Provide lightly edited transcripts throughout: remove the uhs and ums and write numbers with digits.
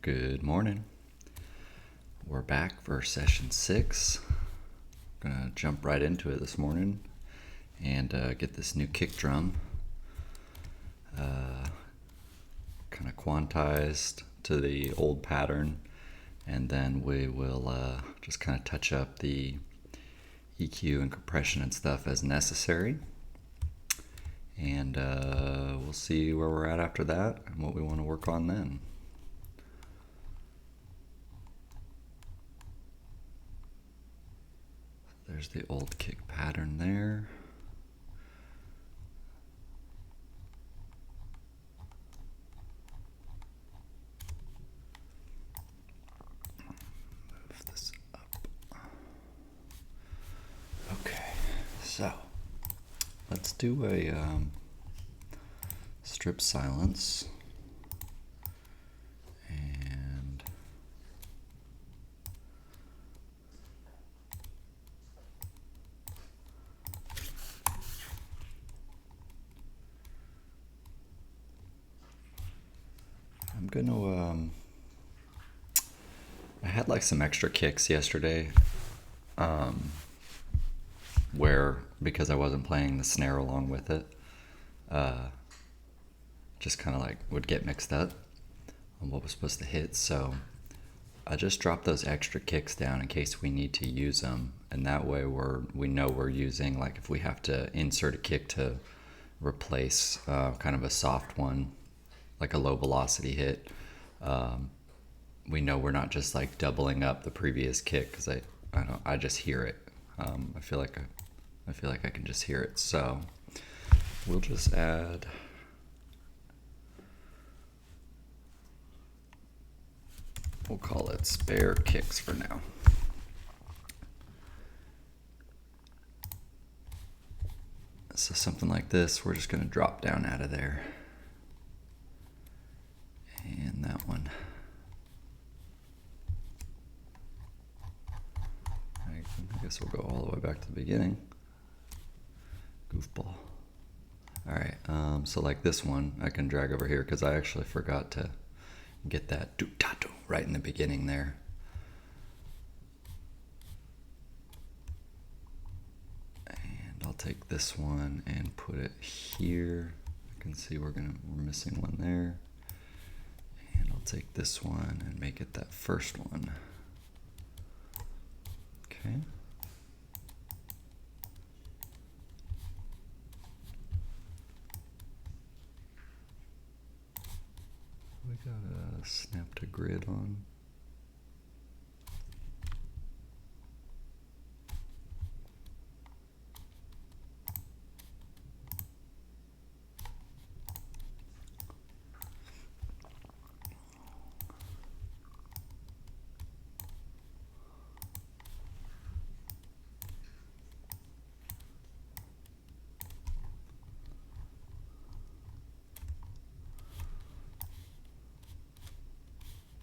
Good morning. We're back for session 6. Gonna jump right into it this morning and get this new kick drum kind of quantized to the old pattern, and then we will just kind of touch up the EQ and compression and stuff as necessary, and we'll see where we're at after that and what we want to work on then. There's the old kick pattern there. Move this up. Okay, so let's do a strip silence. I'm gonna, I had like some extra kicks yesterday, where, because I wasn't playing the snare along with it, just kind of like would get mixed up on what was supposed to hit. So I just dropped those extra kicks down in case we need to use them. And that way we know we're using, like if we have to insert a kick to replace kind of a soft one, like a low velocity hit, we know we're not just like doubling up the previous kick, because I just hear it. I feel like I can just hear it. So we'll just add we'll call it spare kicks for now. So something like this, we're just going to drop down out of there. And that one. I guess we'll go all the way back to the beginning. Goofball. Alright, so like this one, I can drag over here because I actually forgot to get that do-ta-do right in the beginning there. And I'll take this one and put it here. I can see we're missing one there. And I'll take this one and make it that first one. Okay. We got a snap to grid on.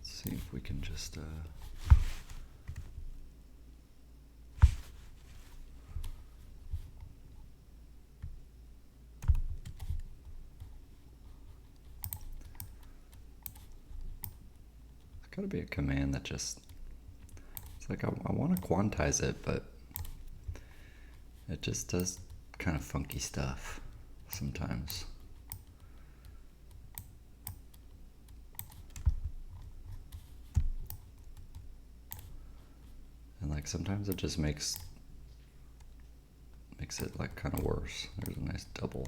See if we can just it's got to be a command that just, it's like I want to quantize it, but it just does kind of funky stuff sometimes. And like sometimes it just makes it like kind of worse. There's a nice double.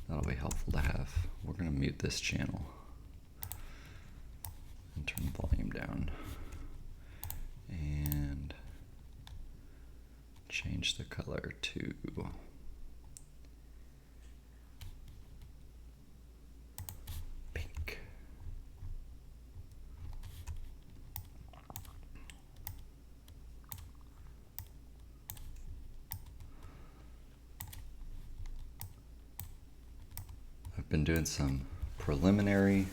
That'll be helpful to have. We're gonna mute this channel and turn the volume down and change the color to pink. I've been doing some preliminary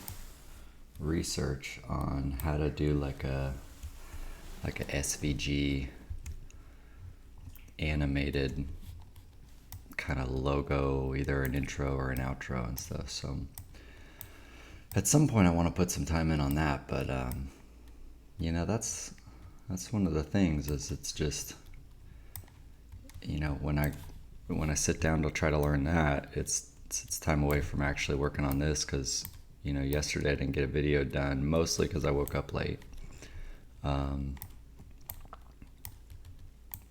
research on how to do like a SVG animated kind of logo, either an intro or an outro and stuff. So at some point I want to put some time in on that, but that's one of the things is it's just, when I sit down to try to learn that, it's time away from actually working on this because, yesterday I didn't get a video done, mostly because I woke up late.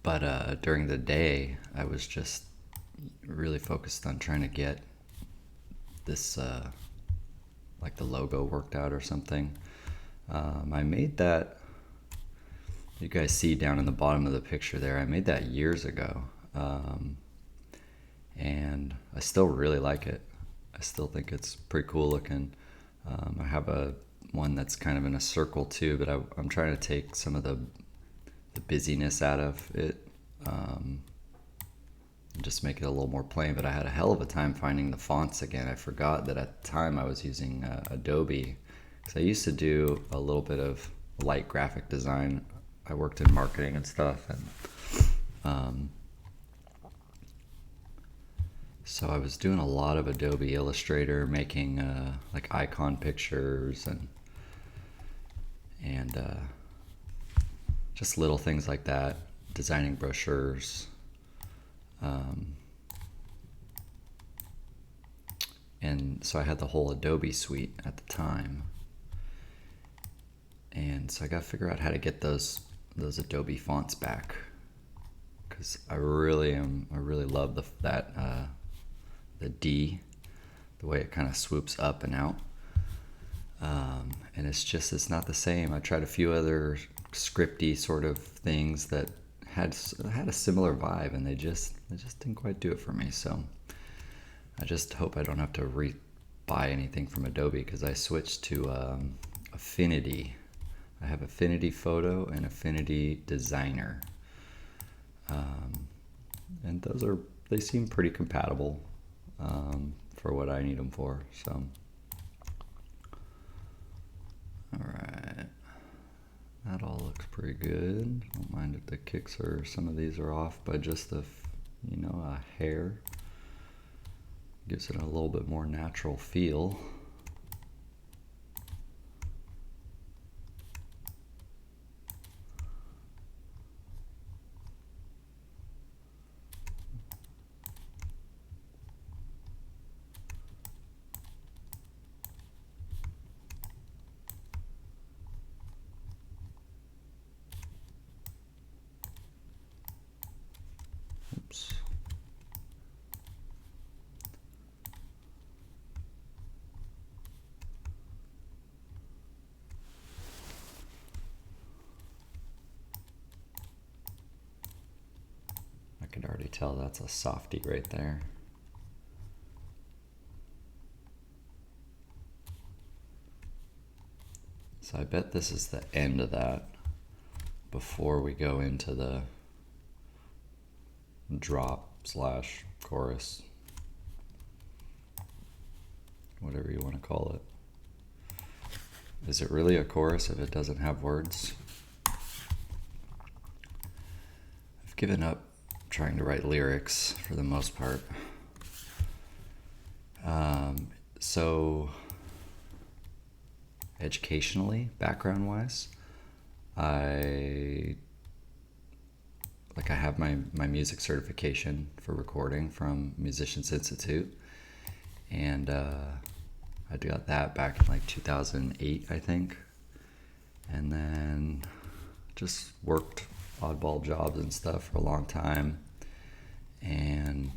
But during the day, I was just really focused on trying to get this, like the logo worked out or something. I made that, you guys see down in the bottom of the picture there, I made that years ago. And I still really like it. I still think it's pretty cool looking. I have one that's kind of in a circle too, but I'm trying to take some of the busyness out of it, and just make it a little more plain. But I had a hell of a time finding the fonts again. I forgot that at the time I was using Adobe, because I used to do a little bit of light graphic design. I worked in marketing and stuff, and so I was doing a lot of Adobe Illustrator, making like icon pictures and just little things like that, designing brochures. And so I had the whole Adobe suite at the time. And so I got to figure out how to get those Adobe fonts back, because I really love the D, the way it kind of swoops up and out. And it's not the same. I tried a few other scripty sort of things that had a similar vibe, and they just didn't quite do it for me. So I just hope I don't have to buy anything from Adobe, because I switched to Affinity. I have Affinity Photo and Affinity Designer, and they seem pretty compatible for what I need them for. So, all right, that all looks pretty good. Don't mind if the kicks some of these are off by just a hair. Gives it a little bit more natural feel. Oops. I could already tell that's a softie right there. So I bet this is the end of that before we go into the drop/chorus, whatever you want to call it. Is it really a chorus if it doesn't have words? I've given up trying to write lyrics for the most part. So educationally, background-wise, I have my music certification for recording from Musicians Institute, and I got that back in like 2008, I think, and then just worked oddball jobs and stuff for a long time, and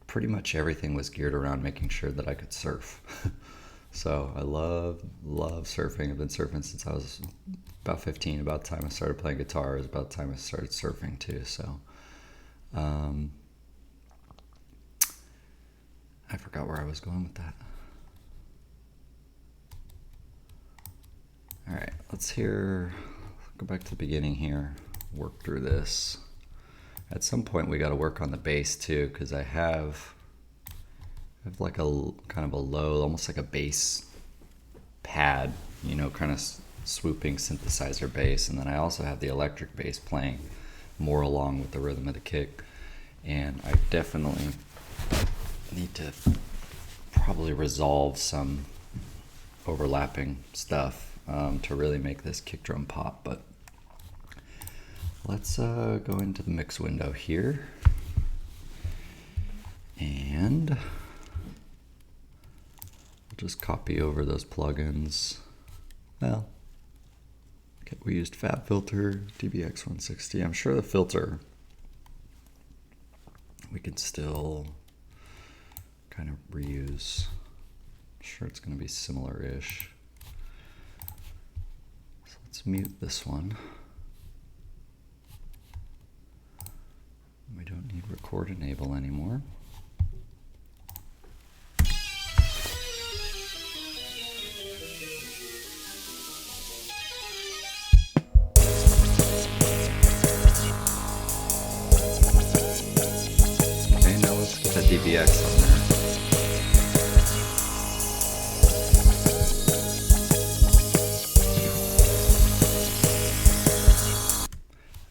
pretty much everything was geared around making sure that I could surf. So I love surfing. I've been surfing since I was about 15. About the time I started playing guitar, it was about the time I started surfing too. So I forgot where I was going with that. All right, let's go back to the beginning here, work through this. At some point we got to work on the bass too, because I have like a kind of a low, almost like a bass pad, kind of swooping synthesizer bass, and then I also have the electric bass playing more along with the rhythm of the kick. And I definitely need to probably resolve some overlapping stuff to really make this kick drum pop, but let's go into the mix window here, and we'll just copy over those plugins. Well, okay, we used Fab Filter, DBX 160. I'm sure the filter we could still kind of reuse. I'm sure it's going to be similar-ish. So let's mute this one. We don't need record enable anymore. Okay, now let's get that DBX on there.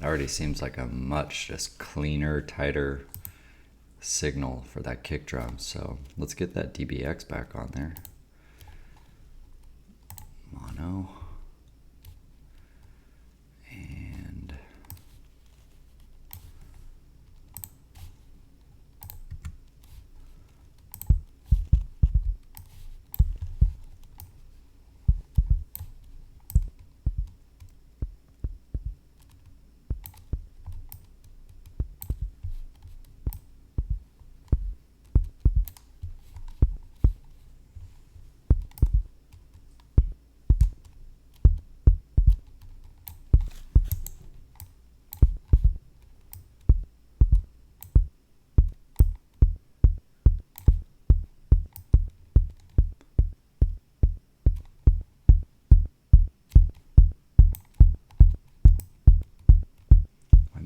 Already seems like a much just cleaner, tighter signal for that kick drum. So let's get that DBX back on there. Mono. And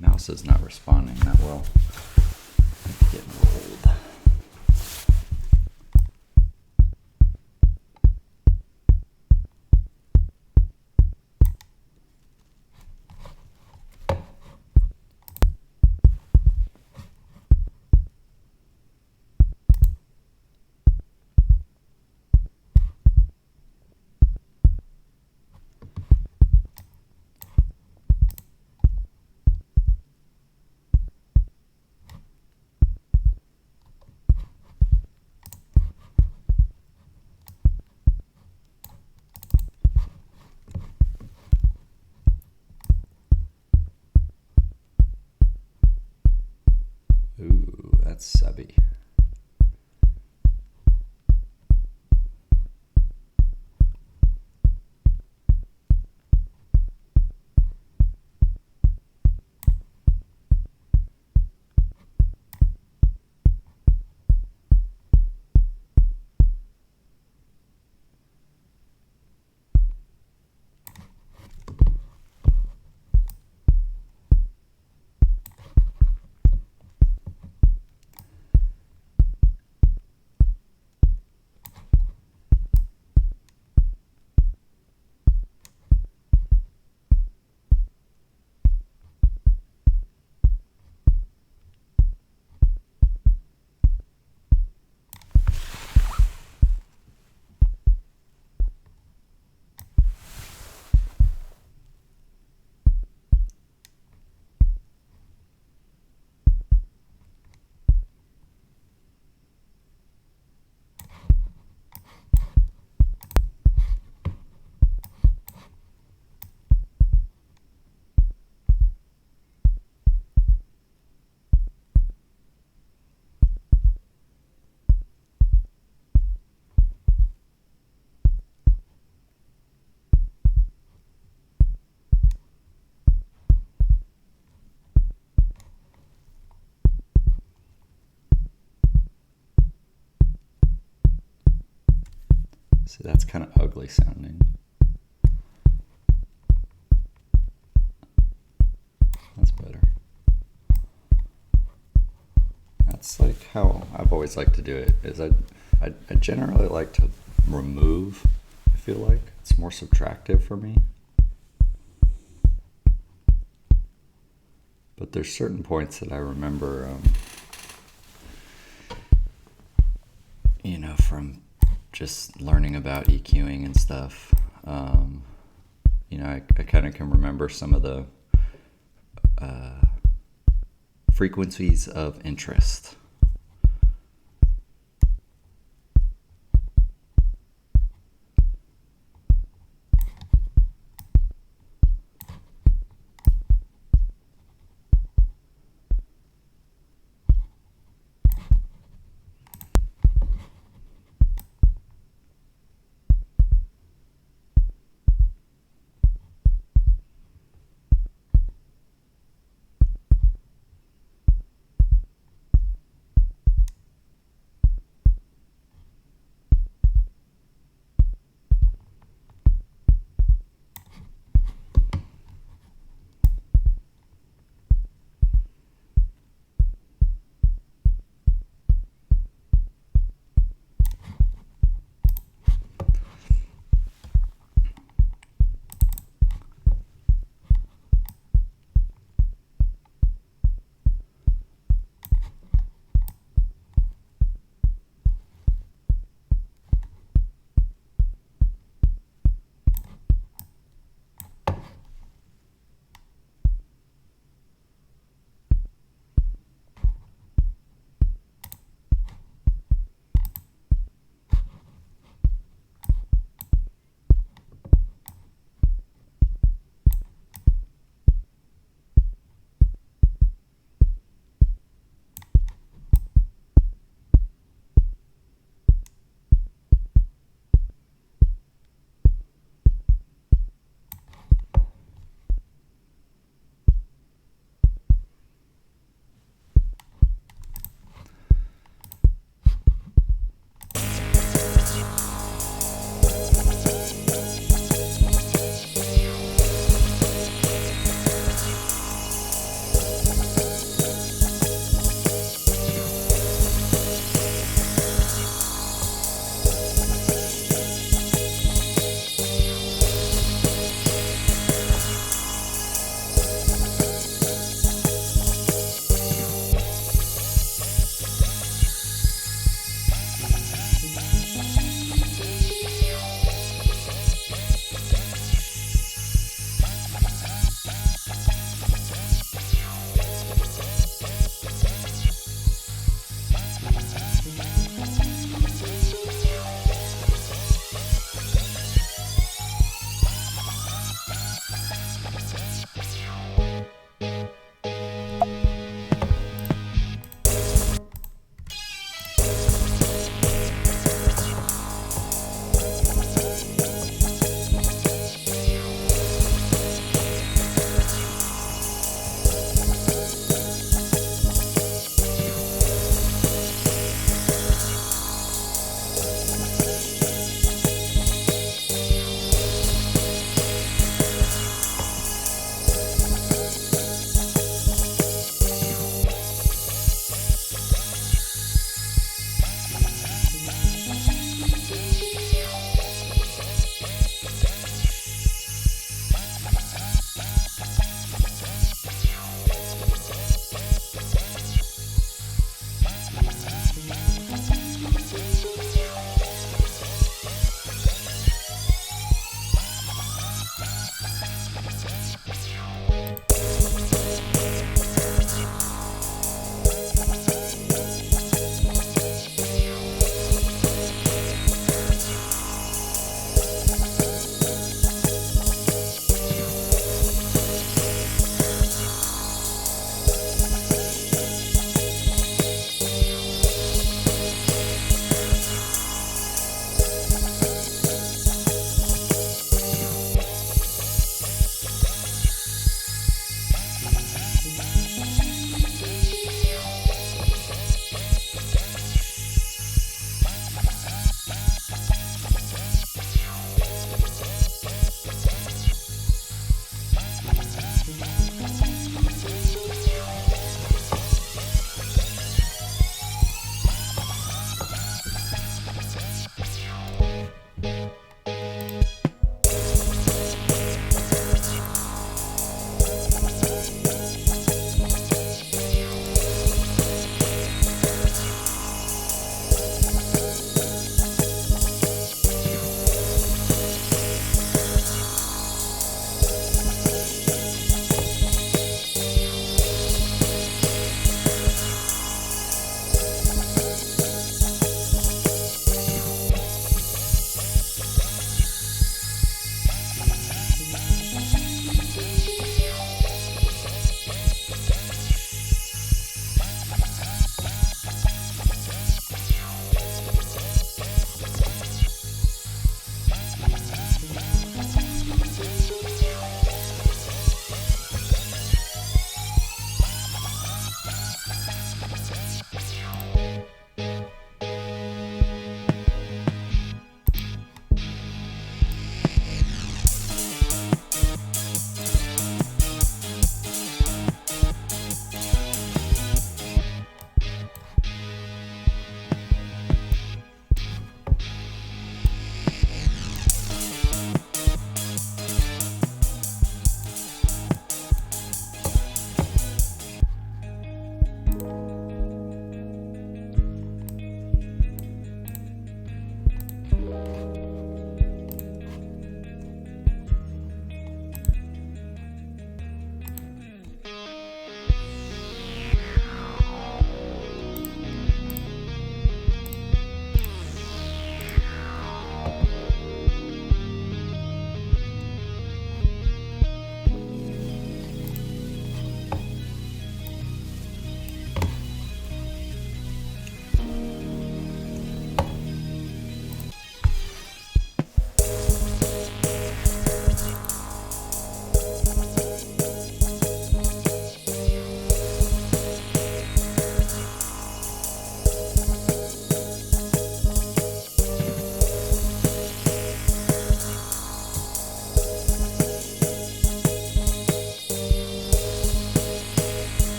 mouse is not responding that well. It's getting old. Ooh, that's subby. See, that's kind of ugly sounding. That's better. That's like how I've always liked to do it, is I generally like to remove. I feel like it's more subtractive for me. But there's certain points that I remember from just learning about EQing and stuff, I kind of can remember some of the frequencies of interest.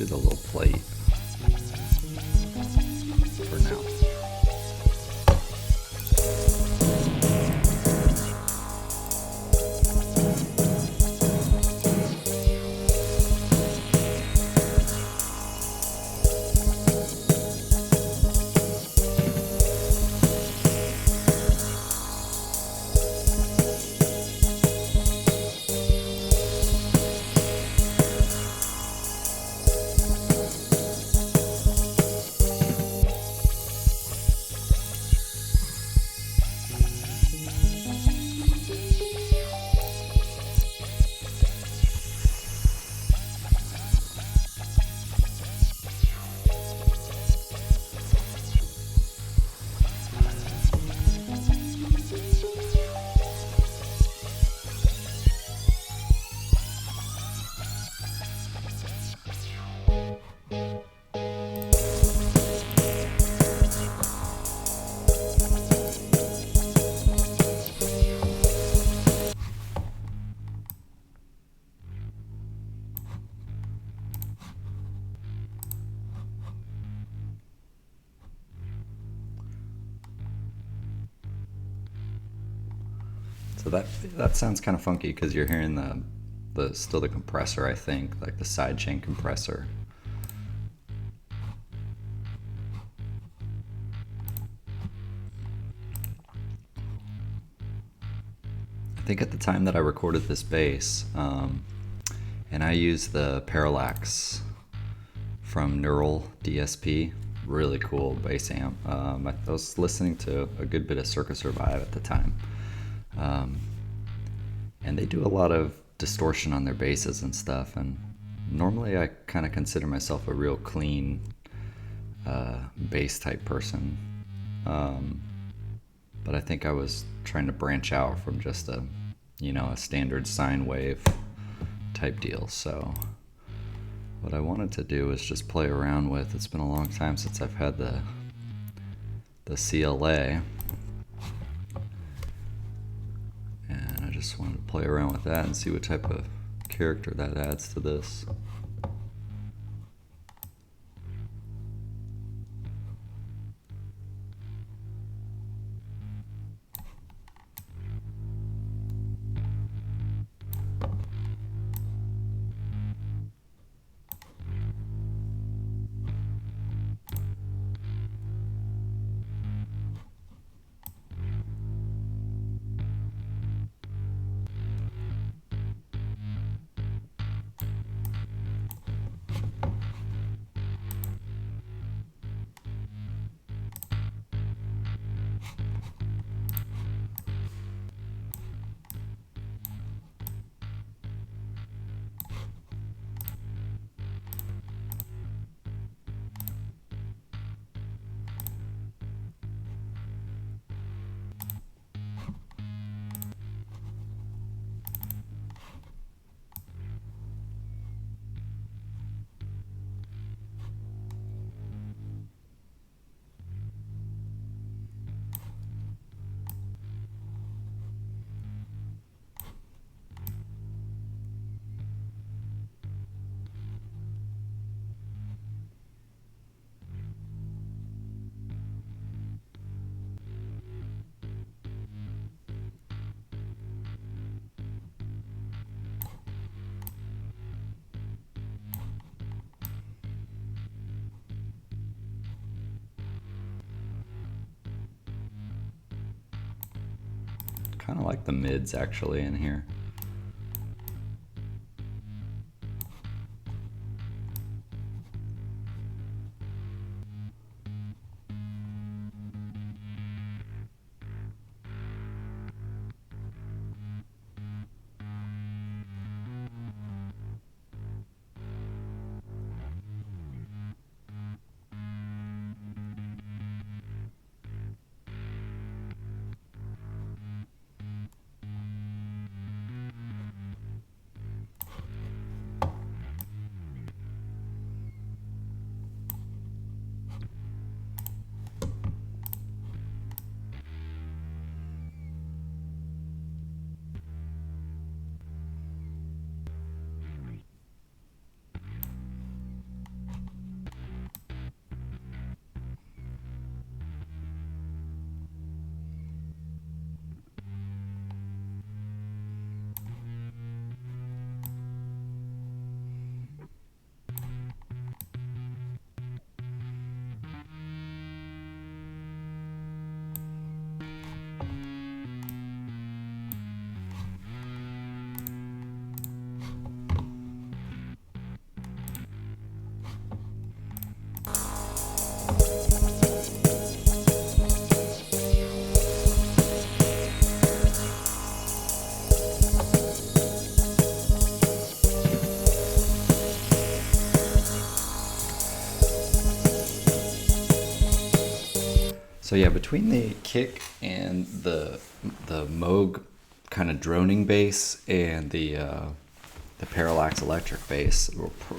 do the little plate for now. So that sounds kind of funky because you're hearing the still the compressor, I think, like the sidechain compressor. I think at the time that I recorded this bass, and I used the Parallax from Neural DSP, really cool bass amp. I was listening to a good bit of Circa Survive at the time. And they do a lot of distortion on their basses and stuff, and normally I kind of consider myself a real clean bass type person, but I think I was trying to branch out from just a standard sine wave type deal. So what I wanted to do is just play around with, it's been a long time since I've had the CLA, and I just wanted to play around with that and see what type of character that adds to this. Kind of like the mids actually in here. So yeah, between the kick and the Moog kind of droning bass and the Parallax electric bass,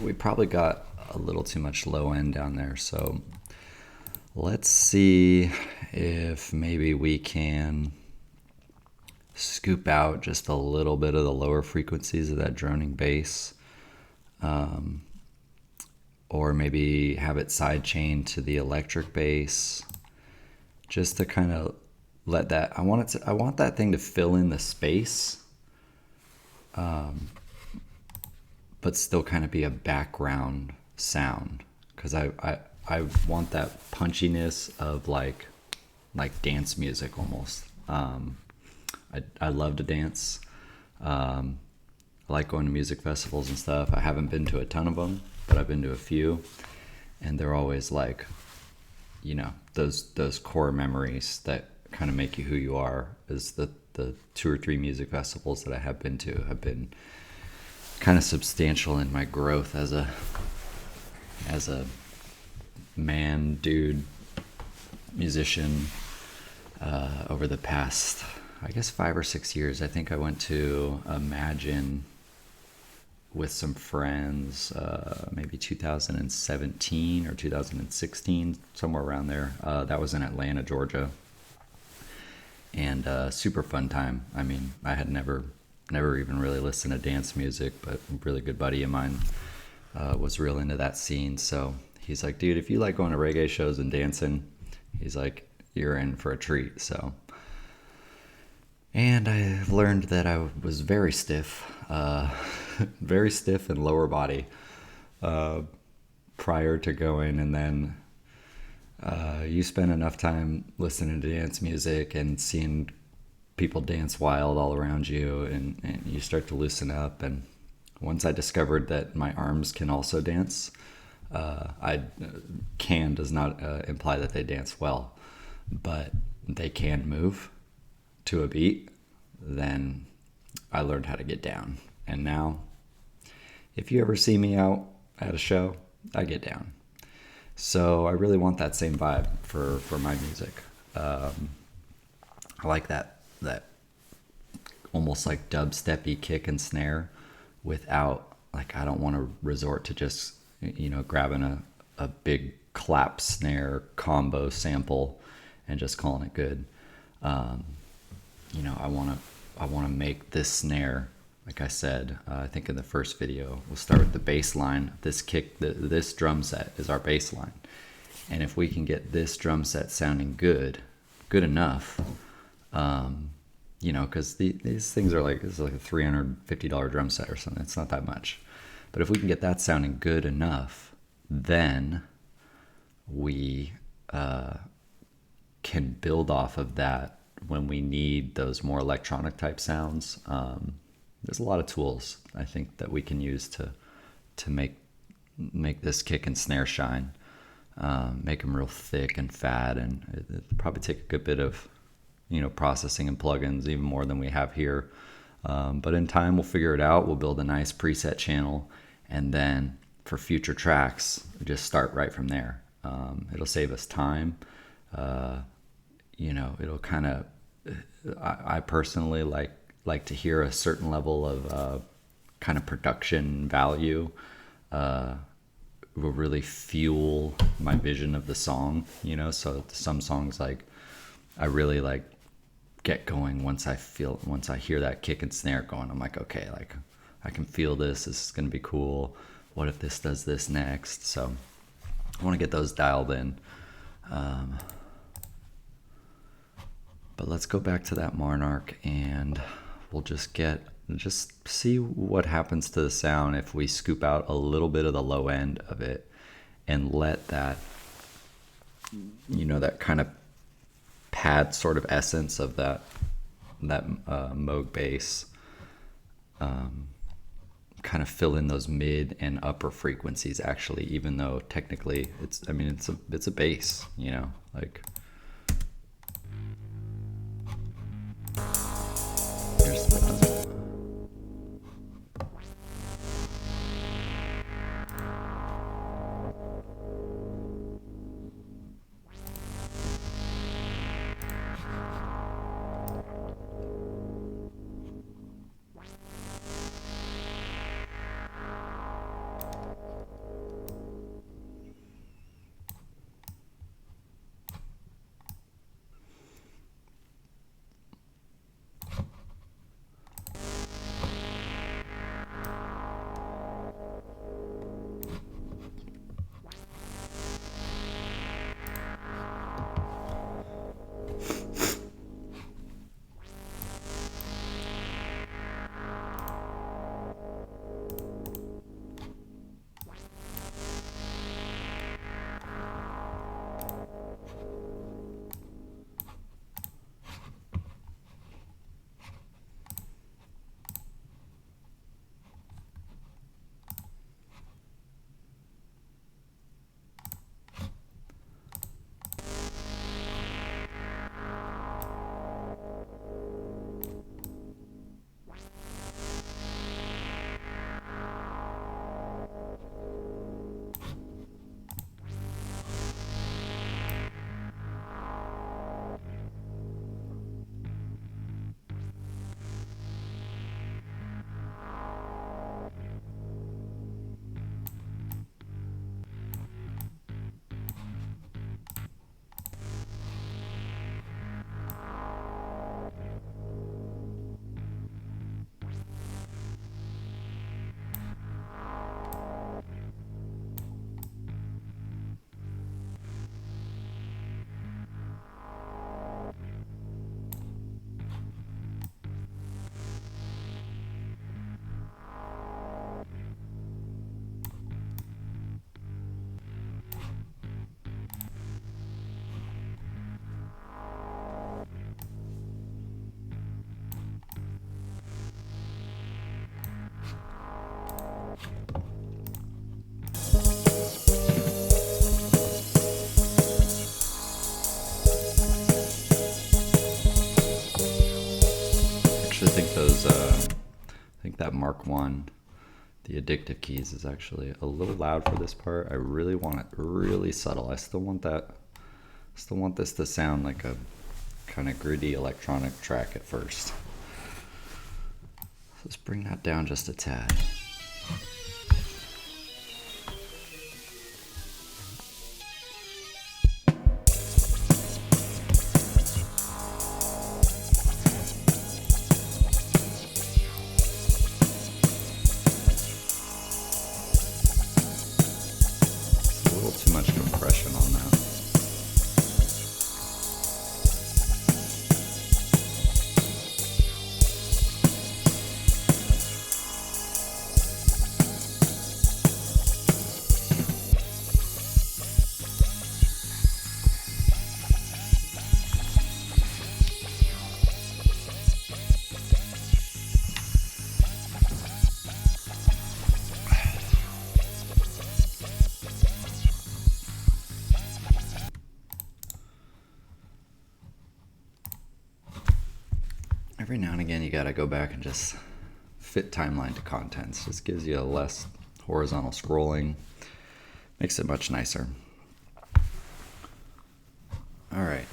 we probably got a little too much low end down there. So let's see if maybe we can scoop out just a little bit of the lower frequencies of that droning bass, or maybe have it sidechain to the electric bass, just to kind of let that. I want that thing to fill in the space, but still kind of be a background sound, because I want that punchiness of like dance music almost. I love to dance. I like going to music festivals and stuff. I haven't been to a ton of them, but I've been to a few, and they're always like, you know, those core memories that kind of make you who you are. Is the 2 or 3 music festivals that I have been to have been kind of substantial in my growth as a man, dude, musician, over the past, I guess, 5 or 6 years. I think I went to Imagine with some friends, maybe 2017 or 2016, somewhere around there. That was in Atlanta, Georgia, and super fun time. I mean, I had never even really listened to dance music, but a really good buddy of mine was real into that scene. So he's like, dude, if you like going to reggae shows and dancing, he's like, you're in for a treat. So, and I learned that I was very stiff, very stiff in lower body prior to going. And then you spend enough time listening to dance music and seeing people dance wild all around you, and you start to loosen up. And once I discovered that my arms can also dance, can does not imply that they dance well, but they can move to a beat, then I learned how to get down. And now, if you ever see me out at a show, I get down. So I really want that same vibe for my music. I like that almost like dubsteppy kick and snare without, like, I don't want to resort to just, you know, grabbing a big clap snare combo sample and just calling it good. You know, I want to make this snare, like I said, I think in the first video, we'll start with the bass line. This kick, this drum set is our bass line. And if we can get this drum set sounding good enough, you know, because these things are like, this is like a $350 drum set or something. It's not that much. But if we can get that sounding good enough, then we can build off of that when we need those more electronic type sounds. There's a lot of tools, I think, that we can use to make this kick and snare shine, make them real thick and fat, and it'll probably take a good bit of, you know, processing and plugins, even more than we have here. But in time, we'll figure it out. We'll build a nice preset channel, and then for future tracks, we just start right from there. It'll save us time. You know, it'll kind of, I personally like to hear a certain level of kind of production value will really fuel my vision of the song, you know. So some songs, like, I really like get going once I hear that kick and snare going. I'm like, okay, like, I can feel this is going to be cool. What if this does this next? So I want to get those dialed in. But let's go back to that Monarch, and we'll just see what happens to the sound if we scoop out a little bit of the low end of it and let that, you know, that kind of pad sort of essence of that Moog bass kind of fill in those mid and upper frequencies, actually, even though technically it's a bass, you know, like. those, I think that Mark 1, the addictive keys, is actually a little loud for this part. I really want it really subtle. I still want this to sound like a kind of gritty electronic track at first. So let's bring that down just a tad. Too much compression on that. Every now and again, you gotta go back and just fit timeline to contents. Just gives you a less horizontal scrolling, makes it much nicer. All right.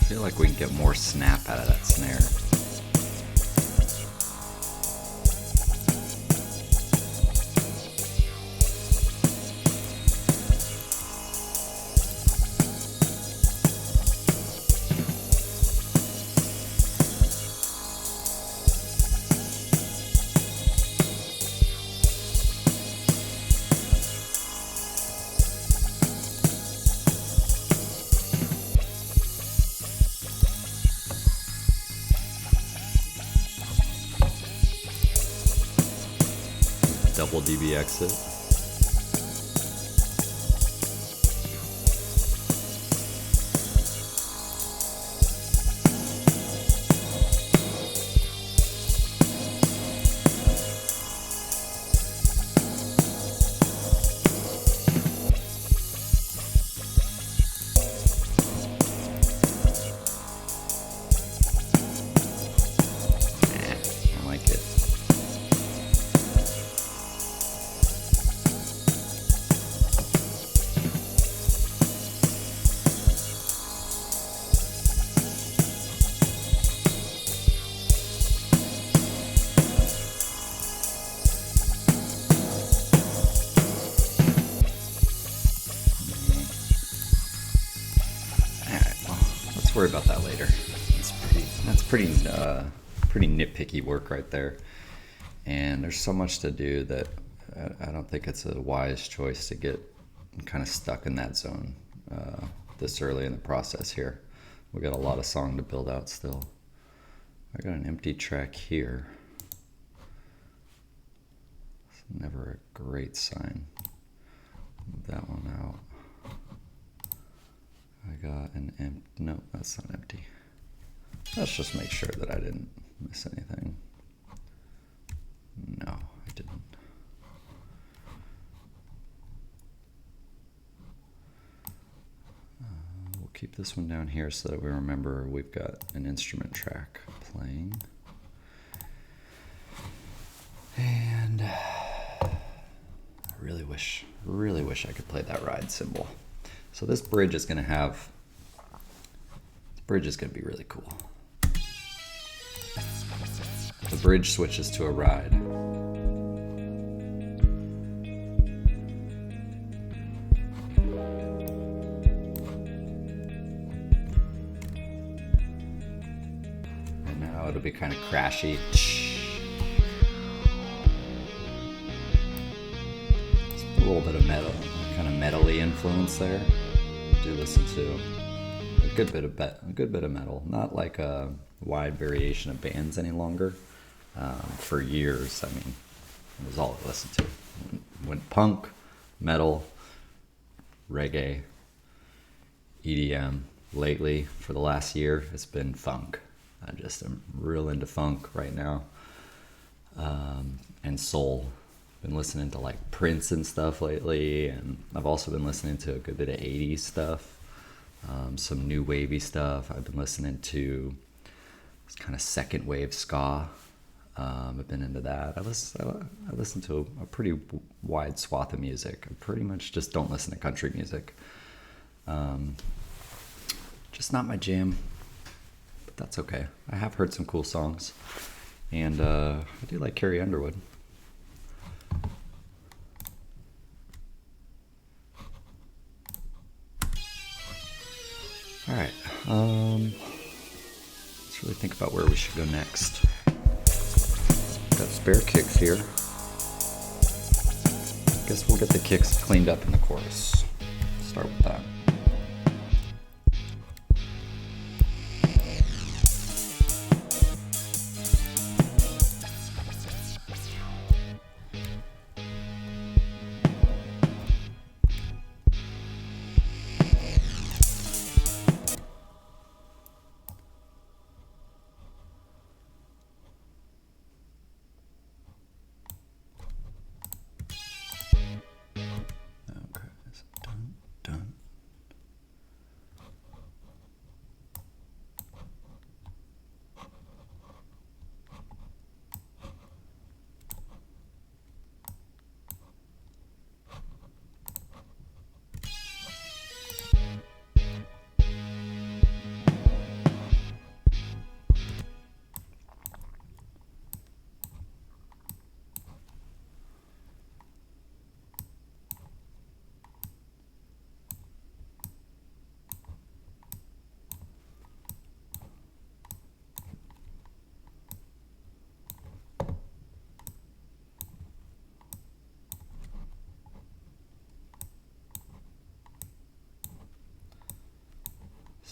I feel like we can get more snap out of that snare. Double dB exit. I like it. Worry about that later. That's pretty nitpicky work right there. And there's so much to do that I don't think it's a wise choice to get kind of stuck in that zone this early in the process here. We got a lot of song to build out still. I got an empty track here. It's never a great sign. Move that one out. I got an empty, no, that's not empty. Let's just make sure that I didn't miss anything. No, I didn't. We'll keep this one down here so that we remember we've got an instrument track playing. And I really wish I could play that ride cymbal. So this bridge is going to be really cool. The bridge switches to a ride. And now it'll be kind of crashy. It's little bit of metal, kind of metally influence there. I do listen to a good bit of metal. Not like a wide variation of bands any longer. For years, I mean, it was all I listened to. Went punk, metal, reggae, EDM. Lately, for the last year, it's been funk. I just am real into funk right now, and soul. Been listening to like Prince and stuff lately, and I've also been listening to a good bit of 80s stuff, some new wavy stuff. I've been listening to this kind of second wave ska. I've been into that. I listen to a pretty wide swath of music. I pretty much just don't listen to country music. Just not my jam, but that's okay. I have heard some cool songs, and I do like Carrie Underwood. All right, let's really think about where we should go next. Got spare kicks here. Guess we'll get the kicks cleaned up in the chorus. Start with that.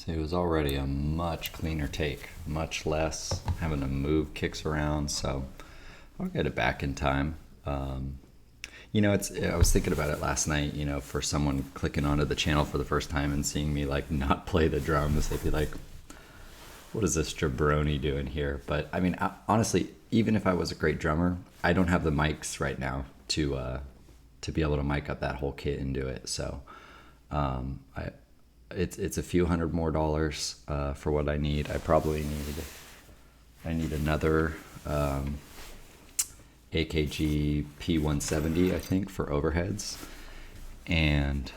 It was already a much cleaner take, much less having to move kicks around, so I'll get it back in time. I was thinking about it last night, for someone clicking onto the channel for the first time and seeing me like not play the drums, they'd be like, what is this jabroni doing here? But I mean, honestly, even if I was a great drummer, I don't have the mics right now to be able to mic up that whole kit and do it. So it's a few $100 more for what I need. I need another AKG P170, I think, for overheads, and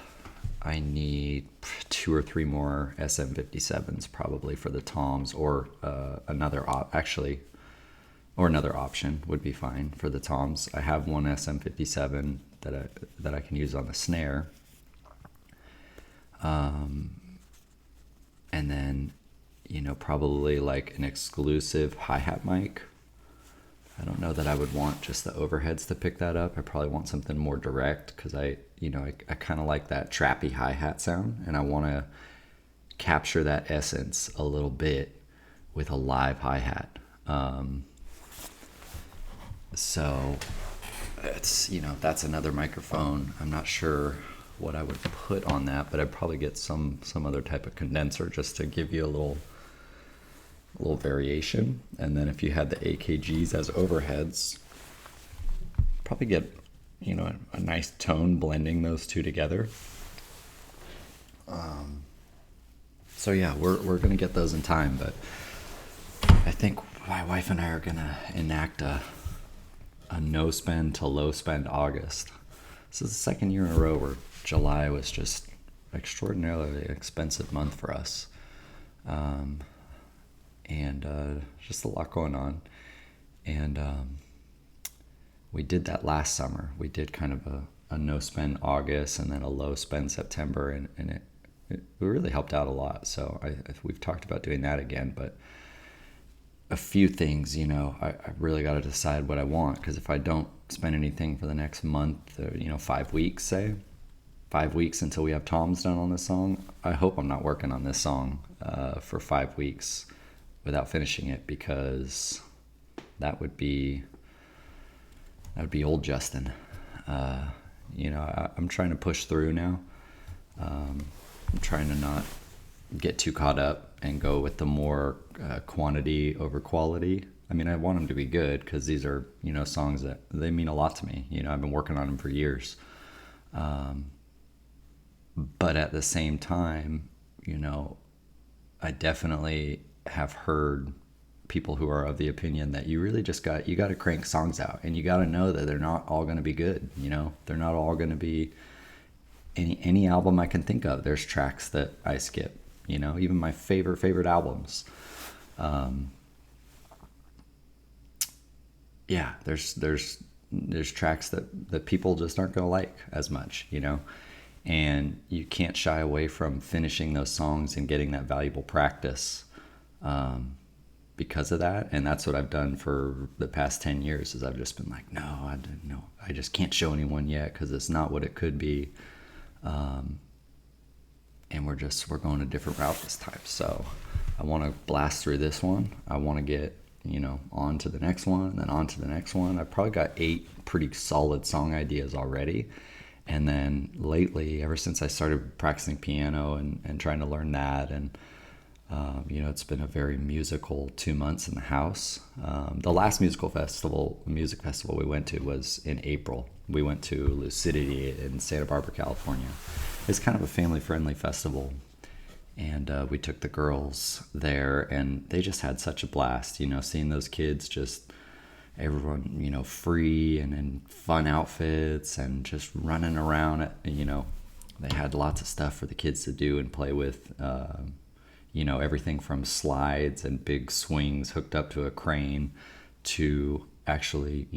I need 2 or 3 more SM57s probably for the toms, or another option would be fine for the toms. I have one SM57 that I can use on the snare. And then, probably like an exclusive hi-hat mic. I don't know that I would want just the overheads to pick that up. I probably want something more direct, because I kind of like that trappy hi-hat sound, and I want to capture that essence a little bit with a live hi-hat. So it's, that's another microphone. I'm not sure what I would put on that, but I'd probably get some other type of condenser just to give you a little variation. And then if you had the AKGs as overheads, probably get a nice tone blending those two together. So yeah, we're gonna get those in time, but I think my wife and I are gonna enact a no spend to low spend August. This is the second year in a row where July was just extraordinarily expensive month for us, and just a lot going on. And we did that last summer. We did kind of a no spend August and then a low spend September, and it really helped out a lot. So we've talked about doing that again, but a few things, I really got to decide what I want, because if I don't spend anything for the next month, or, 5 weeks, say, 5 weeks until we have toms done on this song, I hope I'm not working on this song for 5 weeks without finishing it, because that would be old Justin. I'm trying to push through now. I'm trying to not get too caught up and go with the more quantity over quality. I mean, I want them to be good, because these are, songs that they mean a lot to me. I've been working on them for years. But at the same time, I definitely have heard people who are of the opinion that you really just got to crank songs out, and you got to know that they're not all going to be good. They're not all going to be any album I can think of. There's tracks that I skip, even my favorite albums. Yeah, there's tracks that people just aren't going to like as much, and you can't shy away from finishing those songs and getting that valuable practice because of that. And that's what I've done for the past 10 years, is I've just been like, no, I just can't show anyone yet, because it's not what it could be. And we're going a different route this time. So I want to blast through this one. I want to get, on to the next one, and then on to the next one. I've probably got 8 pretty solid song ideas already. And then lately, ever since I started practicing piano and trying to learn that, and it's been a very musical 2 months in the house. The last music festival we went to was in April. We went to Lucidity in Santa Barbara, California. It's kind of a family-friendly festival, and we took the girls there, and they just had such a blast. Seeing those kids, just everyone, free and in fun outfits and just running around. They had lots of stuff for the kids to do and play with. Everything from slides and big swings hooked up to a crane to actually,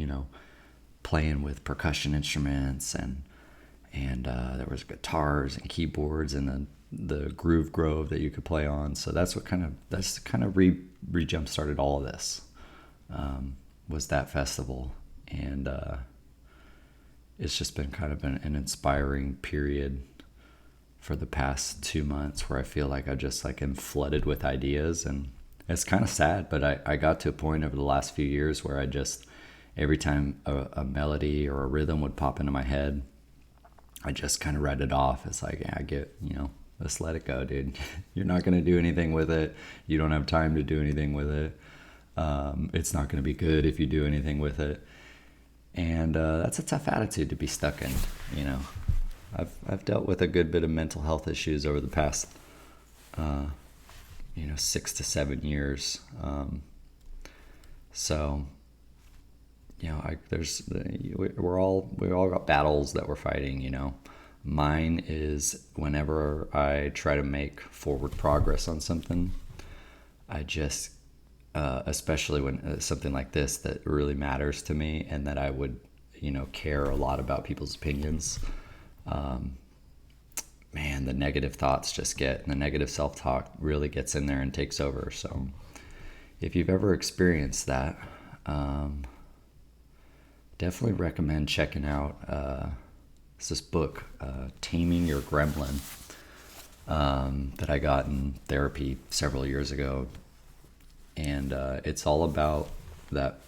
playing with percussion instruments, and there was guitars and keyboards and the Groove Grove that you could play on. So that's kind of re-jump started all of this, was that festival. And it's just been kind of an inspiring period for the past 2 months, where I feel like I just am flooded with ideas. And it's kind of sad, but I got to a point over the last few years where I just, every time a melody or a rhythm would pop into my head, I just kind of read it off. It's like, yeah, I get, let's let it go, dude. You're not going to do anything with it. You don't have time to do anything with it. It's not going to be good if you do anything with it. And that's a tough attitude to be stuck in, I've dealt with a good bit of mental health issues over the past, 6 to 7 years. So, we all got battles that we're fighting. Mine is whenever I try to make forward progress on something, I just, especially when something like this that really matters to me, and that I would, care a lot about people's opinions. Man, the negative thoughts the negative self-talk really gets in there and takes over. So if you've ever experienced that, definitely recommend checking out this book, Taming Your Gremlin, that I got in therapy several years ago. And it's all about that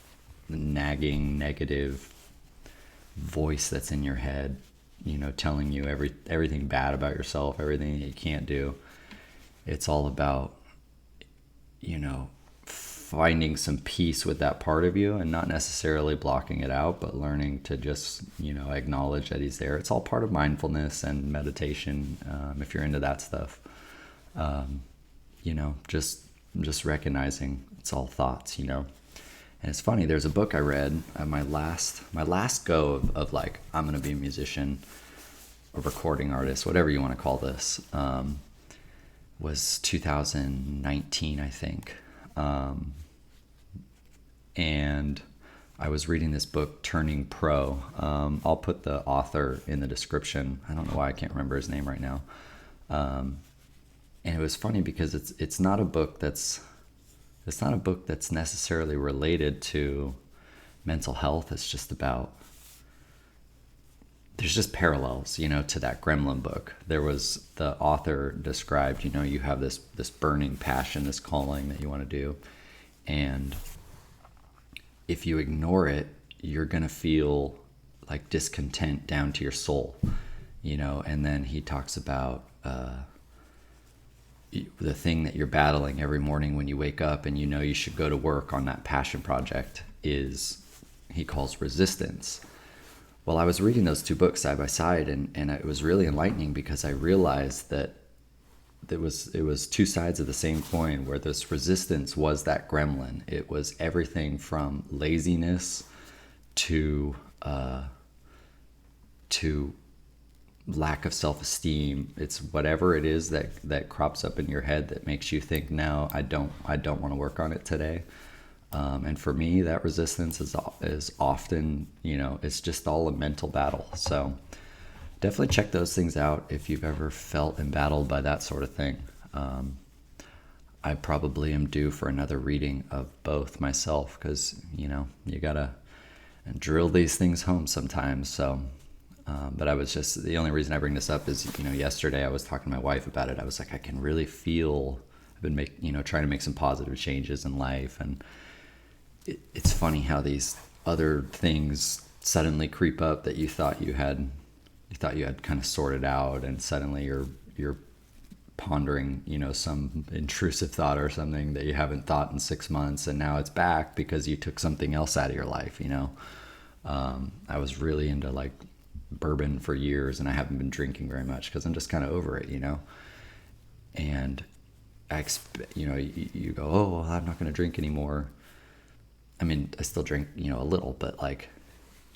nagging negative voice that's in your head, telling you everything bad about yourself, everything you can't do. It's all about, finding some peace with that part of you, and not necessarily blocking it out, but learning to just, acknowledge that he's there. It's all part of mindfulness and meditation, if you're into that stuff. Just recognizing it's all thoughts, And it's funny, there's a book I read, my last go of I'm going to be a musician, a recording artist, whatever you want to call this, was 2019, I think. And I was reading this book, Turning Pro. I'll put the author in the description. I don't know why I can't remember his name right now. And it was funny because it's not a book that's it's not a book that's necessarily related to mental health. It's just about, there's just parallels, to that Gremlin book. There was, the author described, you have this burning passion, this calling that you want to do. And if you ignore it, you're going to feel like discontent down to your soul, and then he talks about the thing that you're battling every morning when you wake up and you should go to work on that passion project is, he calls resistance. Well, I was reading those two books side by side, and it was really enlightening because I realized that it was two sides of the same coin, where this resistance was that gremlin. It was everything from laziness to lack of self-esteem. It's whatever it is that crops up in your head that makes you think, no, I don't want to work on it today. And for me, that resistance is often, it's just all a mental battle. So definitely check those things out if you've ever felt embattled by that sort of thing. I probably am due for another reading of both myself because, you gotta drill these things home sometimes. So, but the only reason I bring this up is, yesterday I was talking to my wife about it. I was like, I can really feel, I've been trying to make some positive changes in life, and it's funny how these other things suddenly creep up that you thought you had kind of sorted out, and suddenly you're pondering, some intrusive thought or something that you haven't thought in 6 months, and now it's back because you took something else out of your life. I was really into like bourbon for years, and I haven't been drinking very much because I'm just kind of over it, and you go, oh, well, I'm not going to drink anymore. I mean, I still drink, a little, but like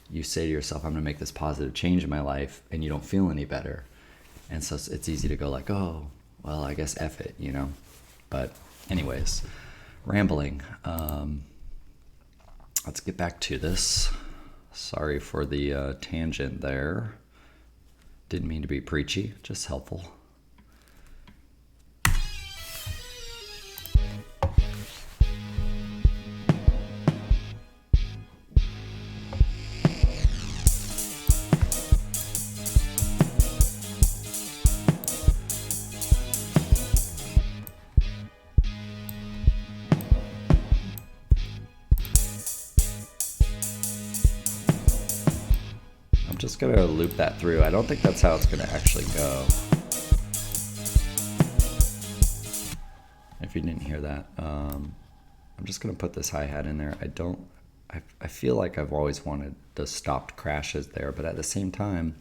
you say to yourself, I'm going to make this positive change in my life, and you don't feel any better. And so it's easy to go like, oh, well, I guess F it, But anyways, rambling. Let's get back to this. Sorry for the tangent there. Didn't mean to be preachy, just helpful. Just gonna loop that through. I don't think that's how it's gonna actually go. If you didn't hear that, I'm just gonna put this hi-hat in there. I feel like I've always wanted the stopped crashes there, but at the same time,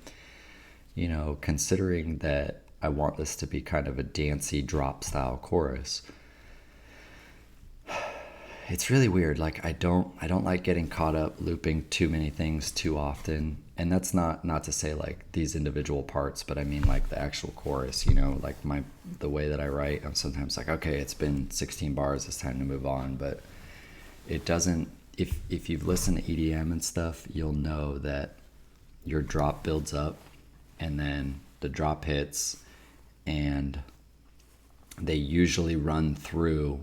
considering that I want this to be kind of a dancey drop style chorus, it's really weird. Like I don't like getting caught up looping too many things too often. And that's not to say like these individual parts, but I mean like the actual chorus, like the way that I write, I'm sometimes like, okay, it's been 16 bars, it's time to move on. But it doesn't, if you've listened to EDM and stuff, you'll know that your drop builds up and then the drop hits, and they usually run through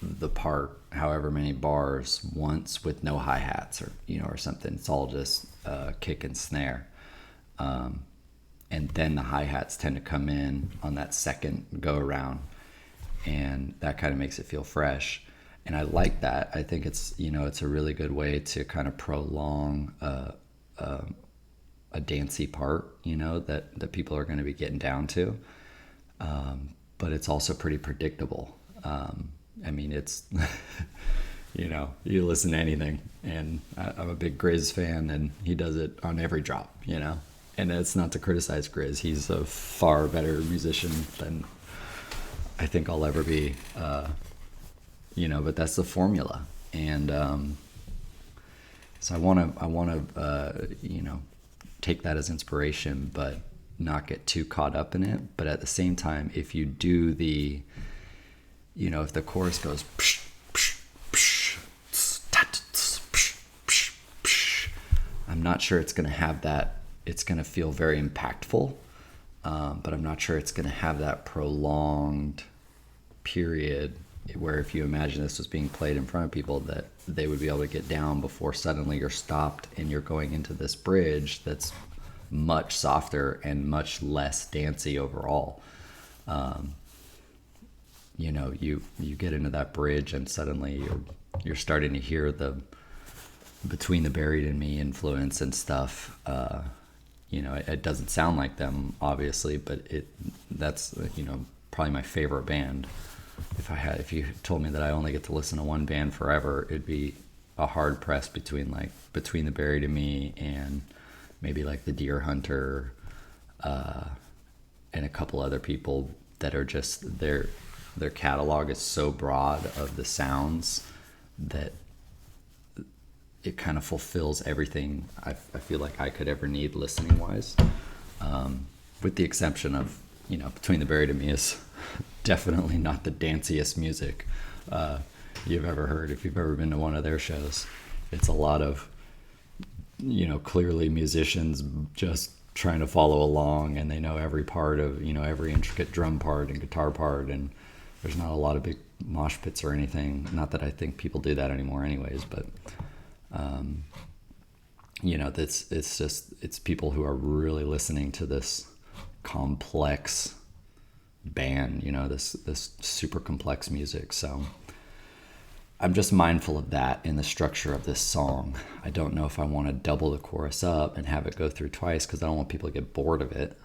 the part, however many bars, once with no hi-hats or something. It's all just kick and snare, and then the hi-hats tend to come in on that second go around, and that kind of makes it feel fresh. And I like that. I think it's it's a really good way to kind of prolong a dancey part that people are going to be getting down to, but it's also pretty predictable. I mean, it's, you listen to anything, and I'm a big Grizz fan, and he does it on every drop, and it's not to criticize Grizz. He's a far better musician than I think I'll ever be, but that's the formula. And so I want to, take that as inspiration, but not get too caught up in it. But at the same time, if you do the, if the chorus goes, psh, psh, psh, psh, psh, psh, I'm not sure it's going to have that. It's going to feel very impactful, but I'm not sure it's going to have that prolonged period where if you imagine this was being played in front of people, that they would be able to get down before suddenly you're stopped and you're going into this bridge that's much softer and much less dancey overall. You know, you get into that bridge and suddenly you're starting to hear the Between the Buried and Me influence and stuff. You know, it doesn't sound like them obviously, but that's you know, probably my favorite band. If you told me that I only get to listen to one band forever, it'd be a hard press between like Between the Buried and Me and maybe like the Deer Hunter, and a couple other people that are just their catalog is so broad of the sounds that it kind of fulfills everything I feel like I could ever need listening wise, with the exception of, you know, Between the Buried and Me is definitely not the danciest music you've ever heard. If you've ever been to one of their shows, it's a lot of, you know, clearly musicians just trying to follow along, and they know every part of, you know, every intricate drum part and guitar part, and there's not a lot of big mosh pits or anything. Not that I think people do that anymore anyways, but you know, it's people who are really listening to this complex band, you know, this super complex music. So I'm just mindful of that in the structure of this song. I don't know if I want to double the chorus up and have it go through twice, because I don't want people to get bored of it.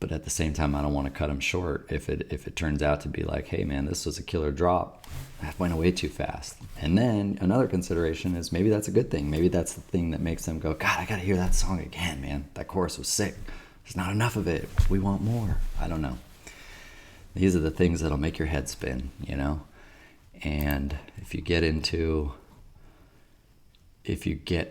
But at the same time, I don't want to cut them short if it turns out to be like, hey man, this was a killer drop. That went away too fast. And then another consideration is maybe that's a good thing. Maybe that's the thing that makes them go, God, I got to hear that song again, man. That chorus was sick. There's not enough of it. We want more. I don't know. These are the things that'll make your head spin, you know? And if you get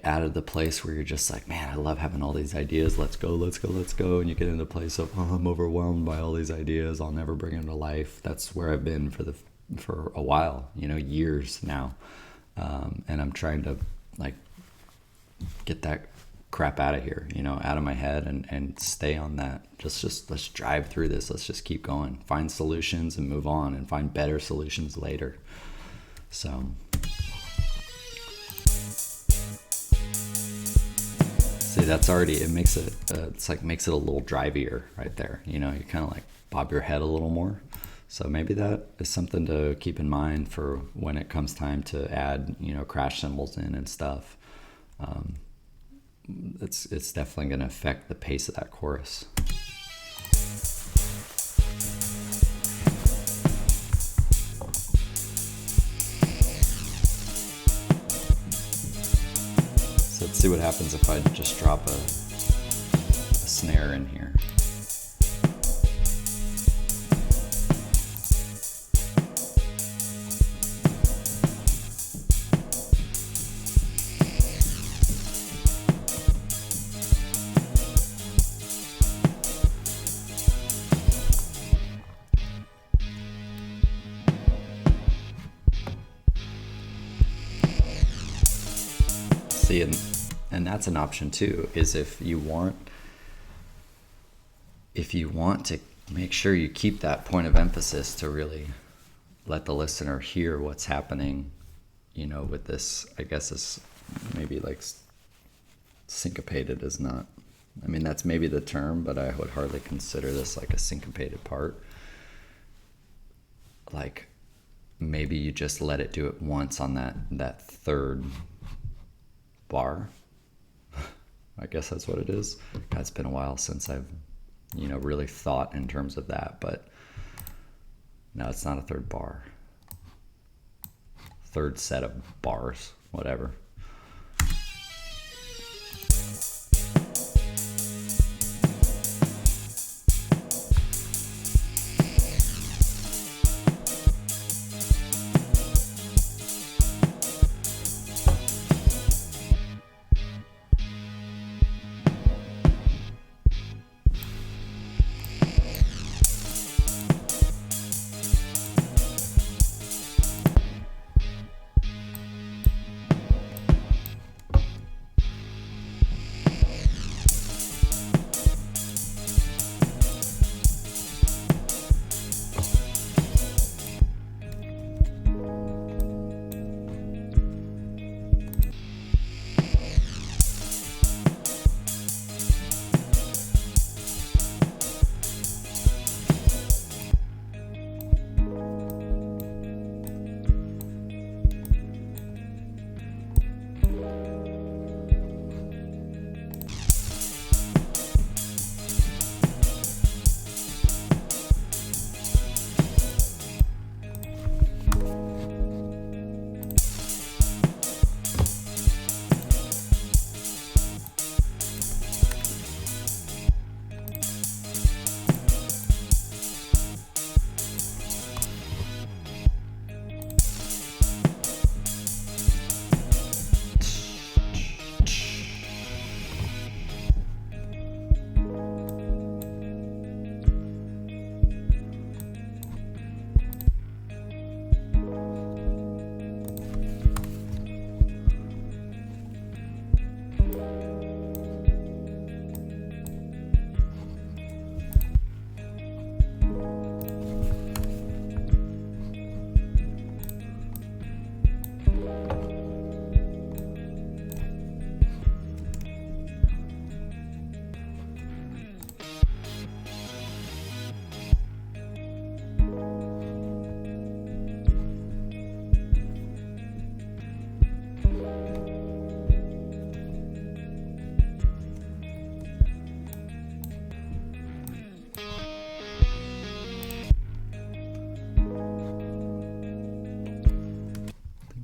out of the place where you're just like, man, I love having all these ideas. Let's go. And you get into the place of, oh, I'm overwhelmed by all these ideas. I'll never bring them to life. That's where I've been for a while, you know, years now. And I'm trying to like get that crap out of here, you know, out of my head and stay on that. Just let's drive through this. Let's just keep going, find solutions and move on and find better solutions later. So see, that's already, it makes it, makes it a little drivier right there. You know, you kind of like bob your head a little more. So maybe that is something to keep in mind for when it comes time to add, you know, crash cymbals in and stuff. It's definitely going to affect the pace of that chorus. So let's see what happens if I just drop a snare in here. See, and that's an option too, is if you want to make sure you keep that point of emphasis to really let the listener hear what's happening, you know, with this, I guess is maybe like syncopated is not, I mean, that's maybe the term, but I would hardly consider this like a syncopated part. Like maybe you just let it do it once on that third bar. I guess that's what it is. God, it's been a while since I've, you know, really thought in terms of that, but no, it's not a third bar. Third set of bars, whatever.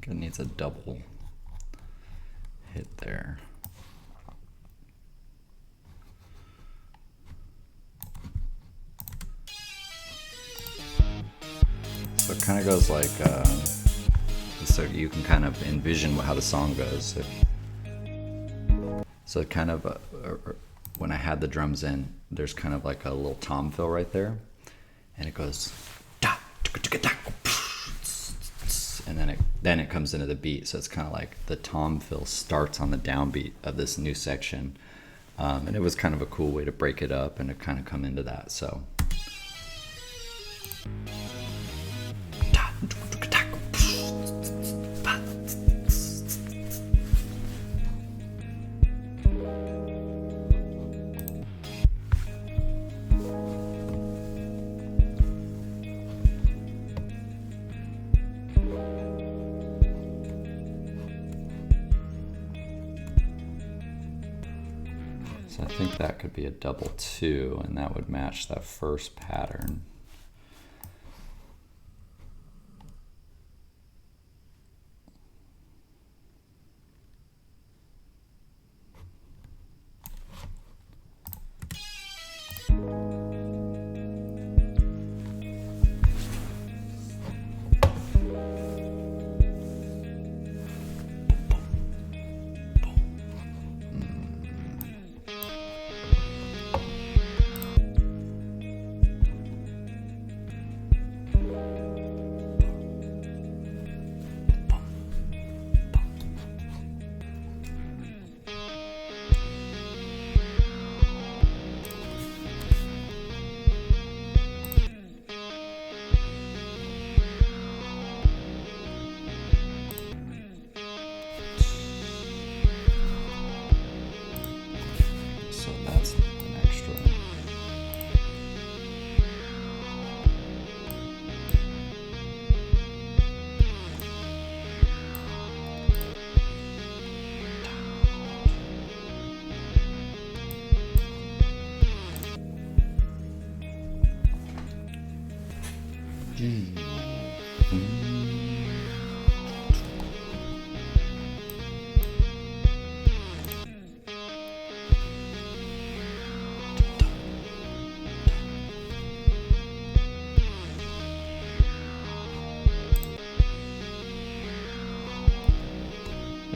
think it needs a double hit there. So it kind of goes like, so you can kind of envision how the song goes. So it kind of, when I had the drums in, there's kind of like a little tom fill right there, and it goes, and then it comes into the beat. So it's kind of like the tom fill starts on the downbeat of this new section, and it was kind of a cool way to break it up and to kind of come into that. So. So I think that could be a double 2, and that would match that first pattern.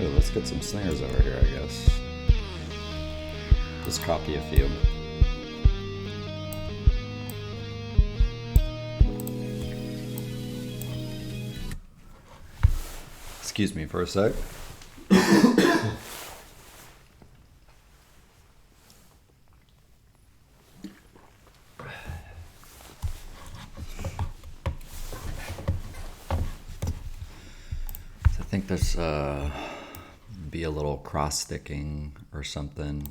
Ooh, let's get some snares over here, I guess. Just copy a few. Excuse me for a sec. I think there's be a little cross sticking or something,